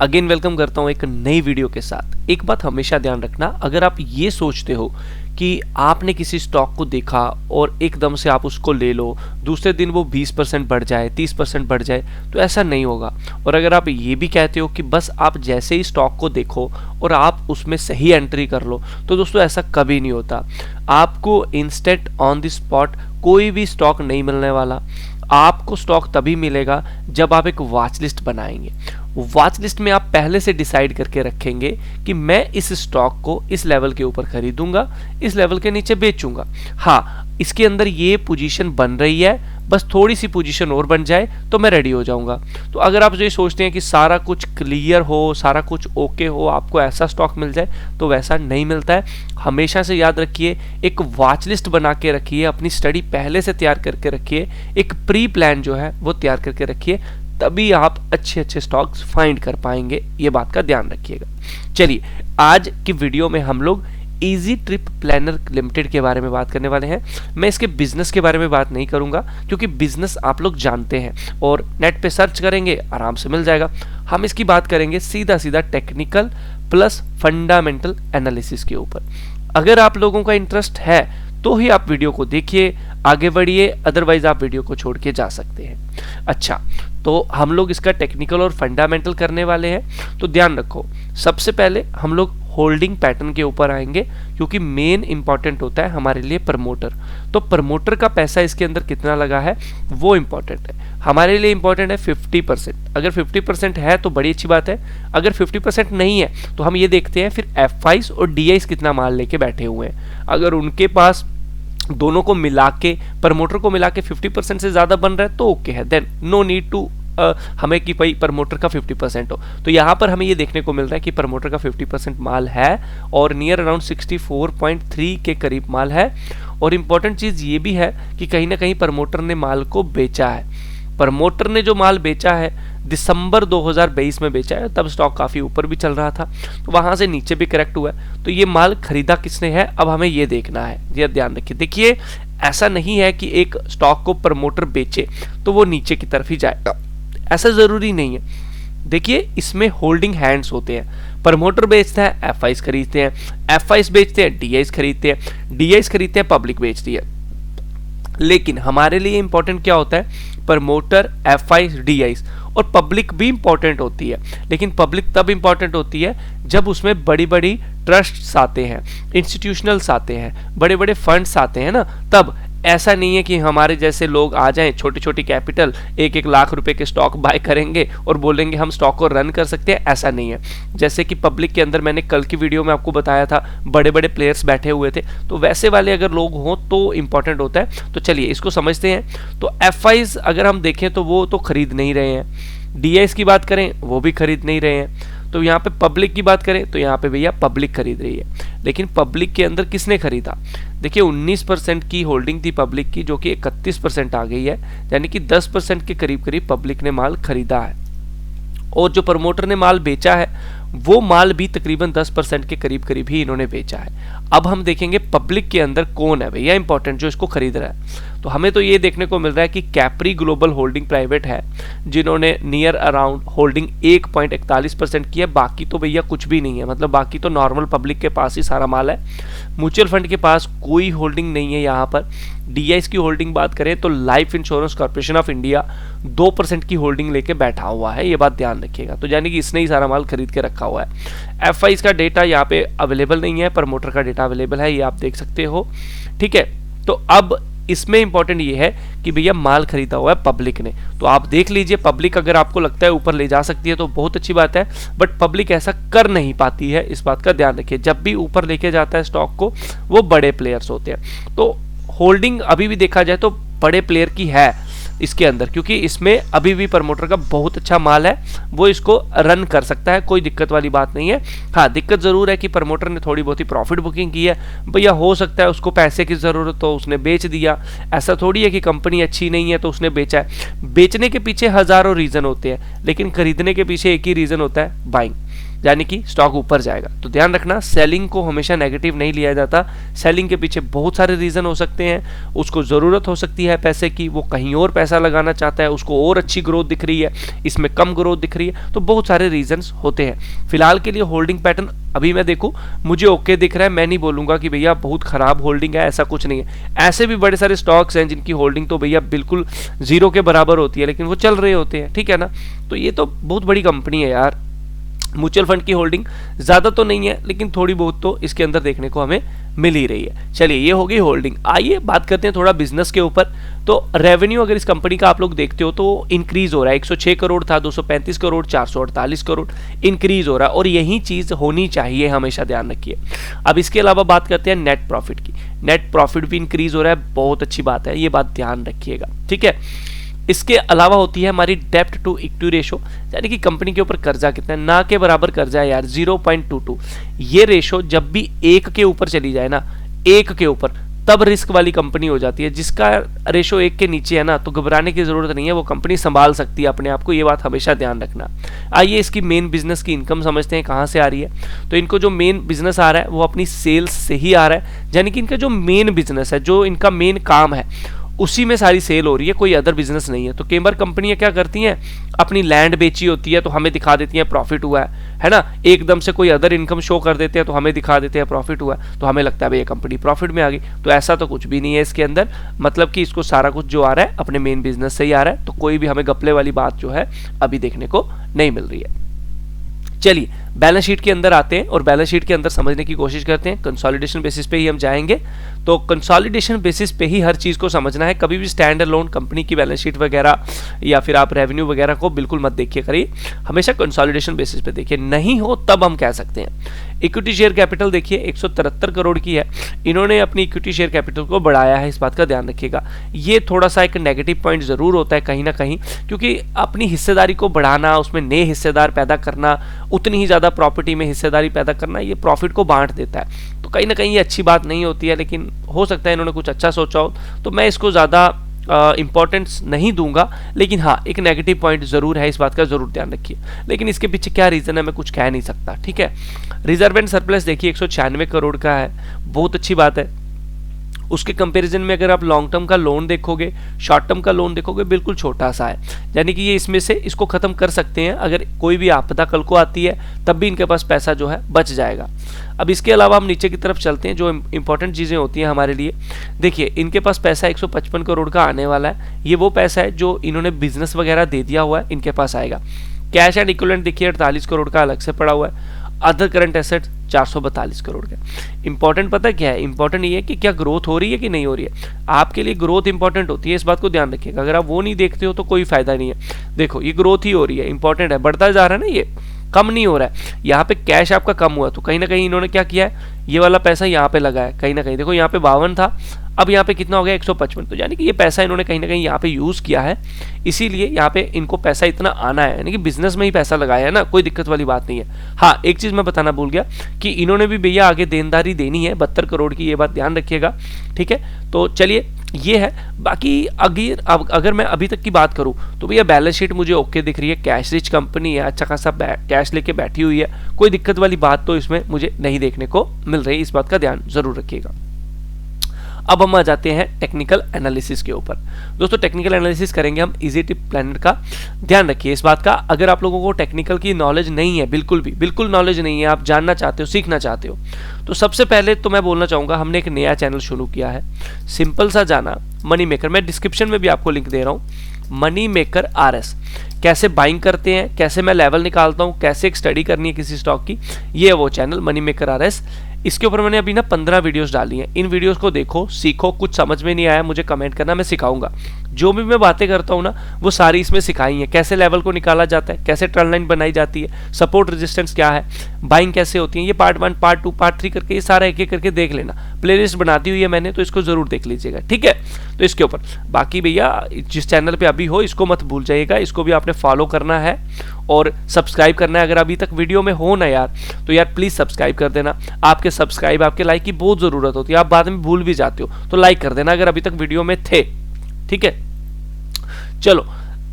Again welcome करता हूं एक नई वीडियो के साथ। एक बात हमेशा ध्यान रखना, अगर आप ये सोचते हो कि आपने किसी स्टॉक को देखा और एकदम से आप उसको ले लो, दूसरे दिन वो 20% बढ़ जाए, 30% बढ़ जाए, तो ऐसा नहीं होगा। और अगर आप ये भी कहते हो कि बस आप जैसे ही स्टॉक को देखो और आप उसमें सही एंट्री कर लो, तो दोस्तों ऐसा कभी नहीं होता। आपको इंस्टेंट ऑन द स्पॉट कोई भी स्टॉक नहीं मिलने वाला। आपको स्टॉक तभी मिलेगा जब आप एक वॉच लिस्ट बनाएंगे। वॉच लिस्ट में आप पहले से डिसाइड करके रखेंगे कि मैं इस स्टॉक को इस लेवल के ऊपर खरीदूंगा, इस लेवल के नीचे बेचूंगा। हाँ, इसके अंदर ये पोजीशन बन रही है, बस थोड़ी सी पोजीशन और बन जाए तो मैं रेडी हो जाऊंगा। तो अगर आप ये सोचते हैं कि सारा कुछ क्लियर हो, सारा कुछ ओके हो, आपको ऐसा स्टॉक मिल जाए, तो वैसा नहीं मिलता है। हमेशा से याद रखिए, एक वॉच लिस्ट बना के रखिए, अपनी स्टडी पहले से तैयार करके रखिए, एक प्री प्लान जो है वो तैयार करके रखिए, तभी आप अच्छे अच्छे स्टॉक्स फाइंड कर पाएंगे। ये बात का ध्यान रखिएगा। चलिए, आज की वीडियो में हम लोग इजी ट्रिप प्लानर लिमिटेड के बारे में बात करने वाले हैं। मैं इसके बिजनेस के बारे में बात नहीं करूंगा, क्योंकि बिजनेस आप लोग जानते हैं और नेट पे सर्च करेंगे आराम से मिल जाएगा। हम इसकी बात करेंगे सीधा सीधा टेक्निकल प्लस फंडामेंटल एनालिसिस के ऊपर। अगर आप लोगों का इंटरेस्ट है तो ही आप वीडियो को देखिए, आगे बढ़िए, अदरवाइज आप वीडियो को छोड़ के जा सकते हैं। अच्छा, तो हम लोग इसका टेक्निकल और फंडामेंटल करने वाले हैं। तो ध्यान रखो, सबसे पहले हम लोग होल्डिंग पैटर्न के ऊपर आएंगे, क्योंकि मेन इंपॉर्टेंट होता है हमारे लिए प्रमोटर। तो प्रमोटर का पैसा इसके अंदर कितना लगा है वो इंपॉर्टेंट है। हमारे लिए इंपॉर्टेंट है 50%। अगर 50% है तो बड़ी अच्छी बात है, अगर 50% नहीं है तो हम ये देखते हैं फिर FIs और DIs कितना माल लेके बैठे हुए हैं। अगर उनके पास दोनों को मिला के, प्रमोटर को मिला के 50% से ज्यादा बन रहा है तो ओके है, देन नो नीड टू हमें कि भाई प्रमोटर का 50% हो। तो यहाँ पर हमें ये देखने को मिल रहा है कि प्रमोटर का 50% माल है और नियर अराउंड 64.3 के करीब माल है। और इंपॉर्टेंट चीज ये भी है कि कहीं ना कहीं प्रमोटर ने माल को बेचा है। प्रमोटर ने जो माल बेचा है दिसंबर 2022 में बेचा है, तब स्टॉक काफी ऊपर भी चल रहा था, तो वहां से नीचे भी करेक्ट हुआ है। तो ये माल खरीदा किसने है, अब हमें ये देखना है। ये ध्यान रखिए। देखिए, ऐसा नहीं है कि एक स्टॉक को प्रमोटर बेचे तो वो नीचे की तरफ ही जाएगा, ऐसा जरूरी नहीं है। देखिए, इसमें होल्डिंग हैंड्स होते हैं। प्रमोटर बेचता है, FIs खरीदते हैं, FIs बेचते हैं, DIs खरीदते हैं, DIs खरीदते हैं, पब्लिक बेचती है। लेकिन हमारे लिए इंपॉर्टेंट क्या होता है, प्रमोटर, FIs, DIs और पब्लिक भी इंपॉर्टेंट होती है। लेकिन पब्लिक तब इंपॉर्टेंट होती है जब उसमें बड़ी बड़ी ट्रस्ट्स आते हैं, इंस्टीट्यूशनल्स आते हैं, बड़े बड़े फंड्स आते हैं ना, तब। ऐसा नहीं है कि हमारे जैसे लोग आ जाएं, छोटी छोटी कैपिटल 1-1 लाख रुपए के स्टॉक बाय करेंगे और बोलेंगे हम स्टॉक को रन कर सकते हैं, ऐसा नहीं है। जैसे कि पब्लिक के अंदर मैंने कल की वीडियो में आपको बताया था, बड़े बड़े प्लेयर्स बैठे हुए थे, तो वैसे वाले अगर लोग हों तो इंपॉर्टेंट होता है। तो चलिए इसको समझते हैं। तो FIs अगर हम देखें तो वो तो खरीद नहीं रहे हैं, DIs की बात करें वो भी खरीद नहीं रहे हैं। तो यहाँ पे पब्लिक की बात करें तो यहाँ पे भैया पब्लिक खरीद रही है। लेकिन पब्लिक के अंदर किसने खरीदा, देखिए 19% की होल्डिंग थी पब्लिक की, जो कि 31% आ गई है, यानी कि 10% के करीब करीब पब्लिक ने माल खरीदा है। और जो प्रमोटर ने माल बेचा है वो माल भी तकरीबन 10% के करीब करीब ही इन्होंने बेचा है। अब हम देखेंगे पब्लिक के अंदर कौन है भैया इंपॉर्टेंट जो इसको खरीद रहा है। तो हमें तो ये देखने को मिल रहा है कि कैप्री ग्लोबल होल्डिंग प्राइवेट है, जिन्होंने नियर अराउंड होल्डिंग 1.41% की है। बाकी तो भैया कुछ भी नहीं है, मतलब बाकी तो नॉर्मल पब्लिक के पास ही सारा माल है। म्यूचुअल फंड के पास कोई होल्डिंग नहीं है। यहाँ पर DIs की होल्डिंग बात करें तो life insurance corporation of India 2% की होल्डिंग लेके बैठा हुआ है, ये बात ध्यान रखिएगा। तो यानी कि इसने ही सारा माल खरीद के रखा हुआ है। FIs का डेटा यहाँ पे अवेलेबल नहीं है, प्रमोटर का डेटा अवेलेबल है, ये आप देख सकते हो, ठीक है। तो अब इसमें इंपॉर्टेंट ये है कि भैया माल खरीदा हुआ है पब्लिक ने, तो आप देख लीजिए पब्लिक अगर आपको लगता है ऊपर ले जा सकती है तो बहुत अच्छी बात है, बट पब्लिक ऐसा कर नहीं पाती है, इस बात का ध्यान रखिए। जब भी ऊपर लेके जाता है स्टॉक को वो बड़े प्लेयर्स होते हैं। तो होल्डिंग अभी भी देखा जाए तो बड़े प्लेयर की है इसके अंदर, क्योंकि इसमें अभी भी प्रमोटर का बहुत अच्छा माल है, वो इसको रन कर सकता है, कोई दिक्कत वाली बात नहीं है। हाँ, दिक्कत जरूर है कि प्रमोटर ने थोड़ी बहुत ही प्रॉफिट बुकिंग की है, भैया हो सकता है उसको पैसे की जरूरत तो उसने बेच दिया। ऐसा थोड़ी है कि कंपनी अच्छी नहीं है तो उसने बेचा है। बेचने के पीछे हजारों रीजन होते हैं, लेकिन खरीदने के पीछे एक ही रीजन होता है, बाइंग। यानी कि स्टॉक ऊपर जाएगा। तो ध्यान रखना, सेलिंग को हमेशा नेगेटिव नहीं लिया जाता। सेलिंग के पीछे बहुत सारे रीजन हो सकते हैं। उसको ज़रूरत हो सकती है पैसे की, वो कहीं और पैसा लगाना चाहता है, उसको और अच्छी ग्रोथ दिख रही है, इसमें कम ग्रोथ दिख रही है, तो बहुत सारे रीजंस होते हैं। फिलहाल के लिए होल्डिंग पैटर्न अभी मैं देखूं मुझे ओके दिख रहा है। मैं नहीं बोलूंगा कि भैया बहुत खराब होल्डिंग है, ऐसा कुछ नहीं है। ऐसे भी बड़े सारे स्टॉक्स हैं जिनकी होल्डिंग तो भैया बिल्कुल जीरो के बराबर होती है, लेकिन वो चल रहे होते हैं, ठीक है ना। तो ये तो बहुत बड़ी कंपनी है यार। म्यूचुअल फंड की होल्डिंग ज़्यादा तो नहीं है, लेकिन थोड़ी बहुत तो इसके अंदर देखने को हमें मिल ही रही है। चलिए, ये हो गई होल्डिंग। आइए बात करते हैं थोड़ा बिजनेस के ऊपर। तो रेवेन्यू अगर इस कंपनी का आप लोग देखते हो तो इंक्रीज हो रहा है। 106 करोड़ था, 235 करोड़, 448 करोड़ इंक्रीज हो रहा है, और यही चीज़ होनी चाहिए, हमेशा ध्यान रखिए। अब इसके अलावा बात करते हैं नेट प्रॉफिट की। नेट प्रॉफिट भी इंक्रीज हो रहा है, बहुत अच्छी बात है, ये बात ध्यान रखिएगा, ठीक है। इसके अलावा होती है हमारी डेप्ट टू इक्विटी रेशो, यानी कि कंपनी के ऊपर कर्जा कितना है, ना के बराबर कर्जा है यार, 0.22। ये रेशो जब भी 1 के ऊपर चली जाए ना, 1 के ऊपर, तब रिस्क वाली कंपनी हो जाती है। जिसका रेशो 1 के नीचे है ना, तो घबराने की जरूरत नहीं है, वो कंपनी संभाल सकती है अपने आप को, ये बात हमेशा ध्यान रखना। आइए इसकी मेन बिजनेस की इनकम समझते हैं कहाँ से आ रही है। तो इनको जो मेन बिजनेस आ रहा है वो अपनी सेल्स से ही आ रहा है, यानी कि इनका जो मेन बिजनेस है, जो इनका मेन काम है, उसी में सारी सेल हो रही है, कोई अदर बिजनेस नहीं है। तो कई बार कंपनियां क्या करती हैं, अपनी लैंड बेची होती है तो हमें दिखा देती हैं प्रॉफिट हुआ है ना, एकदम से कोई अदर इनकम शो कर देते हैं तो हमें दिखा देते हैं प्रॉफिट हुआ है, तो हमें लगता है भाई ये कंपनी प्रॉफिट में आ गई। तो ऐसा तो कुछ भी नहीं है इसके अंदर, मतलब कि इसको सारा कुछ जो आ रहा है अपने मेन बिजनेस से ही आ रहा है। तो कोई भी हमें गपले वाली बात जो है अभी देखने को नहीं मिल रही है। चलिए बैलेंस शीट के अंदर आते हैं और बैलेंस शीट के अंदर समझने की कोशिश करते हैं। कंसोलिडेशन बेसिस पे ही हम जाएंगे, तो कंसोलिडेशन बेसिस पे ही हर चीज़ को समझना है। कभी भी स्टैंड अलोन कंपनी की बैलेंस शीट वगैरह या फिर आप रेवेन्यू वगैरह को बिल्कुल मत देखिए करिए, हमेशा कंसोलिडेशन बेसिस पे देखिए। नहीं हो तब हम कह सकते हैं। इक्विटी शेयर कैपिटल देखिए 173 करोड़ की है, इन्होंने अपनी इक्विटी शेयर कैपिटल को बढ़ाया है, इस बात का ध्यान रखिएगा। ये थोड़ा सा एक नेगेटिव पॉइंट जरूर होता है कहीं ना कहीं, क्योंकि अपनी हिस्सेदारी को बढ़ाना, उसमें नए हिस्सेदार पैदा करना, उतनी ही ज़्यादा प्रॉपर्टी में हिस्सेदारी पैदा करना, ये प्रॉफिट को बांट देता है। तो कहीं ना कहीं ये अच्छी बात नहीं होती है, लेकिन हो सकता है इन्होंने कुछ अच्छा सोचा हो, तो मैं इसको ज़्यादा इंपॉर्टेंस नहीं दूंगा। लेकिन हाँ, एक नेगेटिव पॉइंट जरूर है, इस बात का जरूर ध्यान रखिए। लेकिन इसके पीछे क्या रीजन है मैं कुछ कह नहीं सकता, ठीक है। रिजर्व एंड सरप्लस देखिए 196 करोड़ का है, बहुत अच्छी बात है। उसके कंपैरिजन में अगर आप लॉन्ग टर्म का लोन देखोगे, शॉर्ट टर्म का लोन देखोगे, बिल्कुल छोटा सा है, यानी कि ये इसमें से इसको खत्म कर सकते हैं। अगर कोई भी आपदा कल को आती है तब भी इनके पास पैसा जो है बच जाएगा। अब इसके अलावा हम नीचे की तरफ चलते हैं, जो इंपॉर्टेंट चीज़ें होती हैं हमारे लिए। देखिए इनके पास पैसा 155 करोड़ का आने वाला है, ये वो पैसा है जो इन्होंने बिजनेस वगैरह दे दिया हुआ है, इनके पास आएगा। कैश एंड इक्विवेलेंट देखिए 48 करोड़ का अलग से पड़ा हुआ है। अदर करंट एसेट 442 करोड़ का। इंपॉर्टेंट पता क्या है, इंपॉर्टेंट ये है कि क्या ग्रोथ हो रही है कि नहीं हो रही है। आपके लिए ग्रोथ इंपॉर्टेंट होती है, इस बात को ध्यान रखिएगा। अगर आप वो नहीं देखते हो तो कोई फायदा नहीं है। देखो ये ग्रोथ ही हो रही है, इंपॉर्टेंट है, बढ़ता जा रहा है ना, ये कम नहीं हो रहा है। यहाँ पे कैश आपका कम हुआ, तो कहीं ना कहीं इन्होंने क्या किया है, ये वाला पैसा यहाँ पे लगा है कहीं ना कहीं। देखो यहाँ पे 52 था, अब यहाँ पे कितना हो गया 155, तो यानी कि ये पैसा इन्होंने कहीं ना कहीं यहाँ पे यूज़ किया है, इसीलिए यहाँ पे इनको पैसा इतना आना है, यानी कि बिजनेस में ही पैसा लगाया है ना, कोई दिक्कत वाली बात नहीं है। हाँ, एक चीज़ मैं बताना भूल गया कि इन्होंने भी भैया आगे देनदारी देनी है 72 करोड़ की, ये बात ध्यान रखिएगा, ठीक है। तो चलिए ये है। बाकी अगर मैं अभी तक की बात करूं तो भैया बैलेंस शीट मुझे ओके दिख रही है, कैश रिच कंपनी है, अच्छा खासा कैश लेके बैठी हुई है, कोई दिक्कत वाली बात तो इसमें मुझे नहीं देखने को मिल रही, इस बात का ध्यान जरूर रखिएगा। अब हम आ जाते हैं टेक्निकल एनालिसिस के ऊपर। दोस्तों टेक्निकल एनालिसिस करेंगे हम इजीटी प्लैनेट का। ध्यान रखिए इस बात का, अगर आप लोगों को टेक्निकल की नॉलेज नहीं है, बिल्कुल नॉलेज नहीं है, आप जानना चाहते हो, सीखना चाहते हो, तो सबसे पहले तो मैं बोलना चाहूँगा हमने एक नया चैनल शुरू किया है, सिंपल सा जाना, मनी मेकर। मैं डिस्क्रिप्शन में भी आपको लिंक दे रहा हूँ, मनी मेकर RS। कैसे बाइंग करते हैं, कैसे मैं लेवल निकालता हूँ, कैसे एक स्टडी करनी है किसी स्टॉक की, ये है वो चैनल मनी मेकर RS। इसके ऊपर मैंने अभी ना 15 वीडियोस डाली हैं, इन वीडियोस को देखो, सीखो, कुछ समझ में नहीं आया मुझे कमेंट करना, मैं सिखाऊंगा। जो भी मैं बातें करता हूँ ना वो सारी इसमें सिखाई हैं, कैसे लेवल को निकाला जाता है, कैसे ट्रेंड लाइन बनाई जाती है, सपोर्ट रेजिस्टेंस क्या है, बाइंग कैसे होती है, ये पार्ट 1 पार्ट 2 पार्ट 3 करके ये सारा एक एक करके देख लेना। प्लेलिस्ट बना दी हुई है मैंने, तो इसको जरूर देख लीजिएगा, ठीक है। तो इसके ऊपर बाकी भैया जिस चैनल पे अभी हो इसको मत भूल जाइएगा, इसको भी आपने फॉलो करना है और सब्सक्राइब करना है। अगर अभी तक वीडियो में हो ना यार, तो यार प्लीज़ सब्सक्राइब कर देना। आपके सब्सक्राइब, आपके लाइक की बहुत ज़रूरत होती है, आप बाद में भूल भी जाते हो, तो लाइक कर देना अगर अभी तक वीडियो में थे, ठीक है। चलो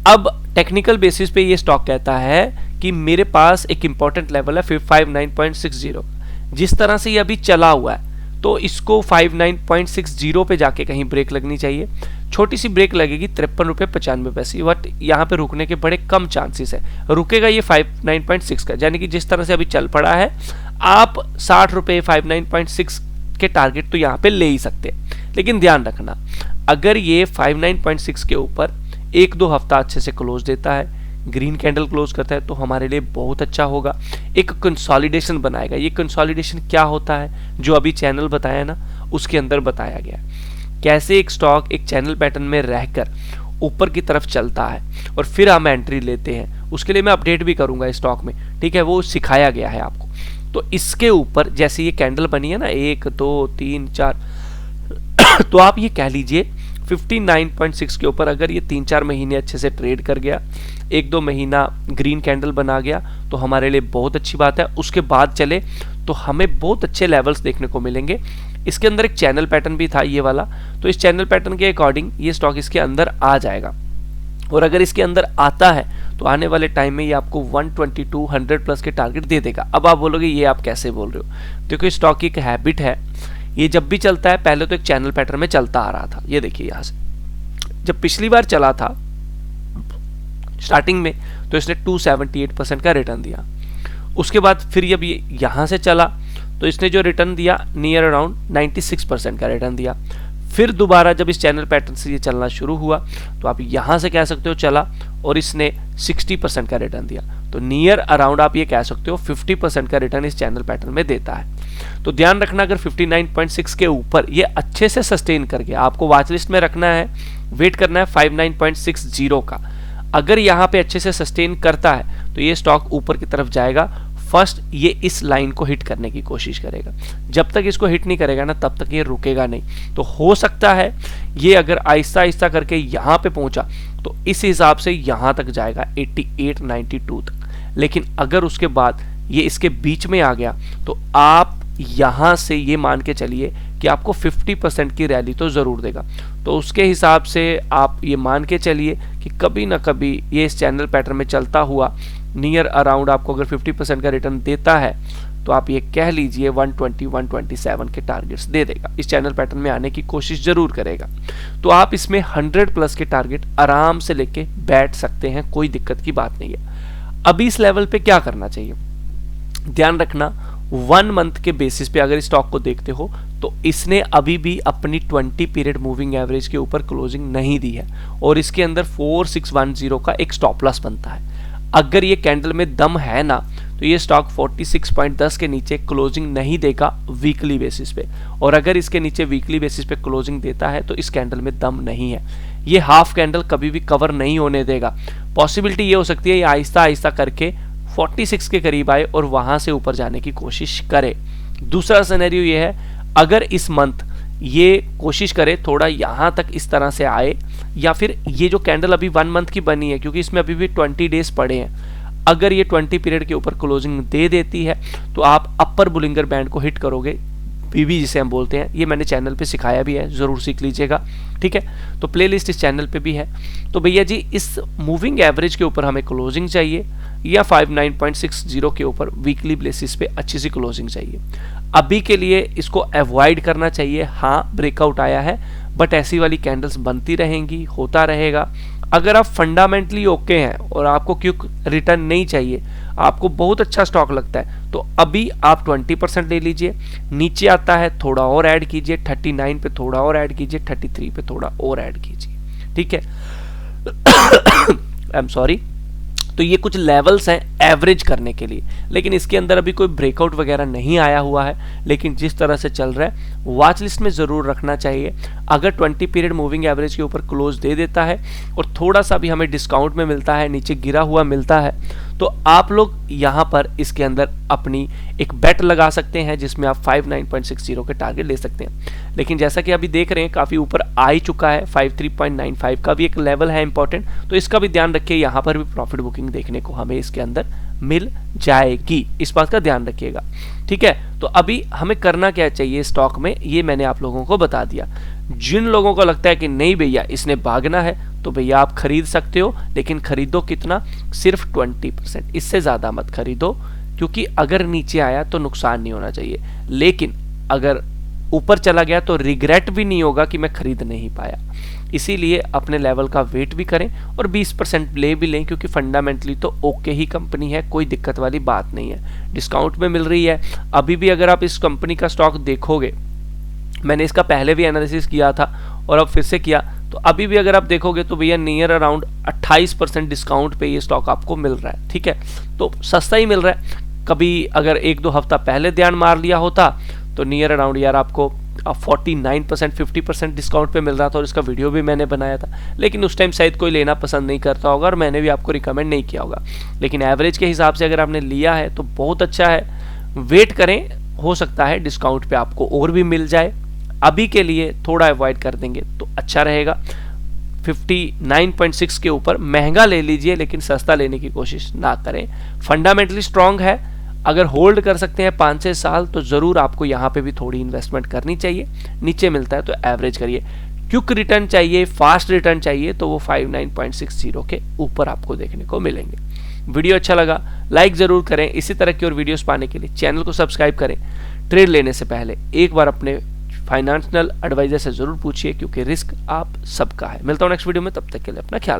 अब टेक्निकल बेसिस पे ये स्टॉक कहता है कि मेरे पास एक इंपॉर्टेंट लेवल है 59.60, जिस तरह से ये अभी चला हुआ है तो इसको 59.60 पे जाके कहीं ब्रेक लगनी चाहिए। छोटी सी ब्रेक लगेगी 53.95 रुपये, बट यहाँ पे रुकने के बड़े कम चांसेस है। रुकेगा ये 59.6 का, यानी कि जिस तरह से अभी चल पड़ा है आप 60 रुपये 59.6 के टारगेट तो यहाँ पे ले ही सकते हैं। लेकिन ध्यान रखना, अगर ये 59.6 के ऊपर 1-2 हफ्ता अच्छे से क्लोज देता है, ग्रीन कैंडल क्लोज करता है, तो हमारे लिए बहुत अच्छा होगा। एक कंसोलिडेशन बनाएगा। ये कंसोलिडेशन क्या होता है, जो अभी चैनल बताया ना उसके अंदर बताया गया कैसे एक स्टॉक एक चैनल पैटर्न में रहकर ऊपर की तरफ चलता है और फिर हम एंट्री लेते हैं। उसके लिए मैं अपडेट भी करूंगा इस स्टॉक में, ठीक है, वो सिखाया गया है आपको। तो इसके ऊपर जैसे ये कैंडल बनी है ना 1 2 3 4 तो आप ये कह लीजिए 59.6 के ऊपर अगर ये 3-4 महीने अच्छे से ट्रेड कर गया, 1-2 महीना ग्रीन कैंडल बना गया, तो हमारे लिए बहुत अच्छी बात है। उसके बाद चले तो हमें बहुत अच्छे लेवल्स देखने को मिलेंगे। इसके अंदर एक चैनल पैटर्न भी था ये वाला, तो इस चैनल पैटर्न के अकॉर्डिंग ये स्टॉक इसके अंदर आ जाएगा। और अगर इसके अंदर आता है तो आने वाले टाइम में ये आपको 122 100 प्लस के टारगेट दे देगा। अब आप बोलोगे ये आप कैसे बोल रहे हो? देखो इस स्टॉक की एक हैबिट है, ये जब भी चलता है पहले तो एक चैनल पैटर्न में चलता आ रहा था। ये देखिए यहाँ से जब पिछली बार चला था स्टार्टिंग में तो इसने 278% का रिटर्न दिया। उसके बाद फिर जब ये यहाँ से चला तो इसने जो रिटर्न दिया नियर अराउंड 96% का रिटर्न दिया। फिर दोबारा जब इस चैनल पैटर्न से ये चलना शुरू हुआ तो आप यहाँ से कह सकते हो चला और इसने 60% का रिटर्न दिया। तो नियर अराउंड आप ये कह सकते हो 50% का रिटर्न इस चैनल पैटर्न में देता है। तो ध्यान रखना, अगर 59.6 के ऊपर ये अच्छे से सस्टेन कर गया, आपको वॉच लिस्ट में रखना है, वेट करना है 59.60 का। अगर यहाँ पे अच्छे से सस्टेन करता है तो ये स्टॉक ऊपर की तरफ जाएगा। फर्स्ट ये इस लाइन को हिट करने की कोशिश करेगा, जब तक इसको हिट नहीं करेगा ना तब तक ये रुकेगा नहीं। तो हो सकता है ये अगर आहिस्ता आहिस्ता करके यहाँ पे पहुंचा तो इस हिसाब से यहाँ तक जाएगा 88-92 तक। लेकिन अगर उसके बाद ये इसके बीच में आ गया तो आप यहाँ से ये मान के चलिए कि आपको 50% की रैली तो ज़रूर देगा। तो उसके हिसाब से आप ये मान के चलिए कि कभी ना कभी ये इस चैनल पैटर्न में चलता हुआ नियर अराउंड आपको अगर 50% का रिटर्न देता है तो आप ये कह लीजिए 120-127 के टारगेट्स दे देगा। इस चैनल पैटर्न में आने की कोशिश जरूर करेगा। तो आप इसमें 100 प्लस के टारगेट आराम से लेके बैठ सकते हैं, कोई दिक्कत की बात नहीं है। अभी इस लेवल पे क्या करना चाहिए, ध्यान रखना 1 मंथ के बेसिस पे अगर इस स्टॉक को देखते हो तो इसने अभी भी अपनी 20 पीरियड मूविंग एवरेज के ऊपर क्लोजिंग नहीं दी है और इसके अंदर 4610 का एक स्टॉप लॉस बनता है। अगर ये कैंडल में दम है ना तो ये स्टॉक 46.10 के नीचे क्लोजिंग नहीं देगा वीकली बेसिस पे, और अगर इसके नीचे वीकली बेसिस पे क्लोजिंग देता है तो इस कैंडल में दम नहीं है। ये हाफ कैंडल कभी भी कवर नहीं होने देगा। पॉसिबिलिटी ये हो सकती है ये आहिस्ता आहिस्ता करके 46 के करीब आए और वहां से ऊपर जाने की कोशिश करे। दूसरा सिनेरियो ये है, अगर इस मंथ ये कोशिश करे थोड़ा यहाँ तक इस तरह से आए, या फिर ये जो कैंडल अभी 1 मंथ की बनी है क्योंकि इसमें अभी भी 20 डेज पड़े हैं, अगर ये 20 पीरियड के ऊपर क्लोजिंग दे देती है तो आप अपर बुलिंगर बैंड को हिट करोगे, पीबी जिसे हम बोलते हैं। ये मैंने चैनल पे सिखाया भी है, ज़रूर सीख लीजिएगा, ठीक है। तो प्लेलिस्ट इस चैनल पे भी है। तो भैया जी इस मूविंग एवरेज के ऊपर हमें क्लोजिंग चाहिए या 59.60 के ऊपर वीकली बेसिस पे अच्छी सी क्लोजिंग चाहिए। अभी के लिए इसको अवॉइड करना चाहिए। हाँ ब्रेकआउट आया है बट ऐसी वाली कैंडल्स बनती रहेंगी, होता रहेगा। अगर आप फंडामेंटली ओके हैं और आपको क्विक रिटर्न नहीं चाहिए, आपको बहुत अच्छा स्टॉक लगता है, तो अभी आप 20% ले लीजिए। नीचे आता है थोड़ा और ऐड कीजिए, 39 पे थोड़ा और ऐड कीजिए, 33 पे थोड़ा और ऐड कीजिए, ठीक है। I am sorry. तो ये कुछ लेवल्स हैं एवरेज करने के लिए, लेकिन इसके अंदर अभी कोई ब्रेकआउट वगैरह नहीं आया हुआ है। लेकिन जिस तरह से चल रहा है वॉच लिस्ट में ज़रूर रखना चाहिए। अगर 20 पीरियड मूविंग एवरेज के ऊपर क्लोज दे देता है और थोड़ा सा भी हमें डिस्काउंट में मिलता है, नीचे गिरा हुआ मिलता है, तो आप लोग यहाँ पर इसके अंदर अपनी एक बेट लगा सकते हैं जिसमें आप 59.60 के टारगेट ले सकते हैं। लेकिन जैसा कि अभी देख रहे हैं काफ़ी ऊपर आ ही चुका है, 53.95 का भी एक लेवल है इंपॉर्टेंट, तो इसका भी ध्यान रखिए। यहाँ पर भी प्रॉफिट बुकिंग देखने को हमें इसके अंदर मिल जाएगी, इस बात का ध्यान रखिएगा, ठीक है। तो अभी हमें करना क्या चाहिए स्टॉक में, ये मैंने आप लोगों को बता दिया। जिन लोगों को लगता है कि नहीं भैया इसने भागना है, तो भैया आप खरीद सकते हो, लेकिन खरीदो कितना, सिर्फ 20%, इससे ज़्यादा मत खरीदो, क्योंकि अगर नीचे आया तो नुकसान नहीं होना चाहिए, लेकिन अगर ऊपर चला गया तो रिग्रेट भी नहीं होगा कि मैं खरीद नहीं पाया। इसीलिए अपने लेवल का वेट भी करें और 20% ले भी लें, क्योंकि फंडामेंटली तो ओके ही कंपनी है, कोई दिक्कत वाली बात नहीं है, डिस्काउंट में मिल रही है। अभी भी अगर आप इस कंपनी का स्टॉक देखोगे, मैंने इसका पहले भी एनालिसिस किया था और अब फिर से किया, तो अभी भी अगर आप देखोगे तो भैया नियर अराउंड 28% डिस्काउंट पे ये स्टॉक आपको मिल रहा है। ठीक है, तो सस्ता ही मिल रहा है। कभी अगर 1-2 हफ्ता पहले ध्यान मार लिया होता तो नियर अराउंड यार आपको 49%, 50% डिस्काउंट पे मिल रहा था, और इसका वीडियो भी मैंने बनाया था, लेकिन उस टाइम शायद कोई लेना पसंद नहीं करता होगा और मैंने भी आपको रिकमेंड नहीं किया होगा। लेकिन एवरेज के हिसाब से अगर आपने लिया है तो बहुत अच्छा है, वेट करें, हो सकता है डिस्काउंट पे आपको और भी मिल जाए। अभी के लिए थोड़ा अवॉइड कर देंगे तो अच्छा रहेगा। 59.6 के ऊपर महंगा ले लीजिए, लेकिन सस्ता लेने की कोशिश ना करें। फंडामेंटली स्ट्रांग है, अगर होल्ड कर सकते हैं 5-6 साल तो ज़रूर आपको यहाँ पे भी थोड़ी इन्वेस्टमेंट करनी चाहिए। नीचे मिलता है तो एवरेज करिए। क्विक रिटर्न चाहिए, फास्ट रिटर्न चाहिए, तो वो 59.60 के ऊपर आपको देखने को मिलेंगे। वीडियो अच्छा लगा लाइक ज़रूर करें। इसी तरह की और वीडियोस पाने के लिए चैनल को सब्सक्राइब करें। ट्रेड लेने से पहले एक बार अपने फाइनेंशियल एडवाइजर से ज़रूर पूछिए, क्योंकि रिस्क आप सबका है। मिलता हूँ नेक्स्ट वीडियो में, तब तक के लिए अपना ख्याल रखिए।